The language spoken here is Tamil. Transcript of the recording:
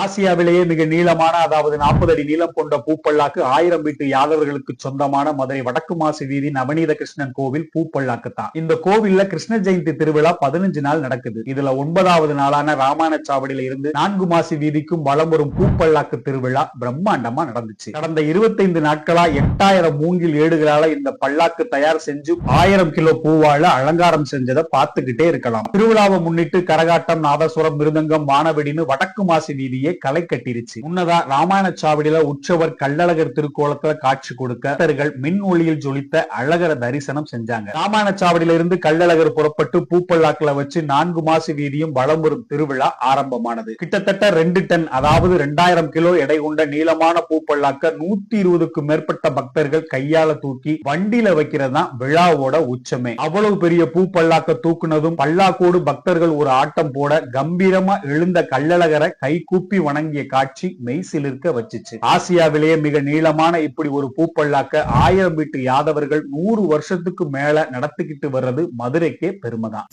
ஆசியாவிலேயே மிக நீளமான அதாவது 40 அடி நீளம் கொண்ட பூப்பல்லாக்கு 1000 வீட்டு யாதவர்களுக்கு சொந்தமான மதுரை வடக்கு மாசி வீதி நவநீத கிருஷ்ணன் கோவில் பூப்பல்லாக்கு தான். இந்த கோவில்ல கிருஷ்ண ஜெயந்தி திருவிழா 15 நாள் நடக்குது. இதுல 9வது நாளான ராமாயண சாவடியில இருந்து 4 மாசி வீதிக்கும் வலம் வரும் பூப்பல்லாக்கு திருவிழா பிரம்மாண்டமா நடந்துச்சு. கடந்த 25 நாட்களா 8000 மூங்கில் ஏடுகளால இந்த பல்லாக்கு தயார் செஞ்சு 1000 கிலோ பூவால அலங்காரம் செஞ்சதை பார்த்துக்கிட்டே இருக்கலாம். திருவிழாவை முன்னிட்டு கரகாட்டம், நாதசுரம், மிருதங்கம், வானவெடின்னு வடக்கு மாசி வீதி களை கட்டிருச்சு. முன்னதா ராமாயண சாவடியில உற்சவர் கள்ளழகர் திருக்கோலத்துல காட்சி கொடுக்க பக்தர்கள் மின் ஒளியில் ஜொலித்த அழகரை தரிசனம் செஞ்சாங்க. ராமாயண சாவடியில இருந்து கள்ளழகர் புறப்பட்டு பூப்பல்லாக்குல வச்சு 4 மாசி வீதியும் வலம் வரும் திருவிழா ஆரம்பமானது. கிட்டத்தட்ட 2 டன் அதாவது 2000 கிலோ எடை கொண்ட நீளமான பூப்பல்லாக்க 120க்கும் மேற்பட்ட பக்தர்கள் கையால தூக்கி வண்டியில வைக்கிறது தான் விழாவோட உச்சமே. அவ்வளவு பெரிய பூப்பல்லாக்க தூக்குனதும் பல்லாக்கோடு பக்தர்கள் ஒரு ஆட்டம் போட கம்பீரமா எழுந்த கள்ளழகரை கை கூப்பி வணங்கிய காட்சி மெய்சிலிர்க்க வச்சிச்சு. ஆசியாவிலேயே மிக நீளமான இப்படி ஒரு பூப்பல்லாக்க 1000 வீட்டு யாதவர்கள் 100 வருஷத்துக்கு மேல நடத்திக்கிட்டு வர்றது மதுரைக்கே பெருமைதான்.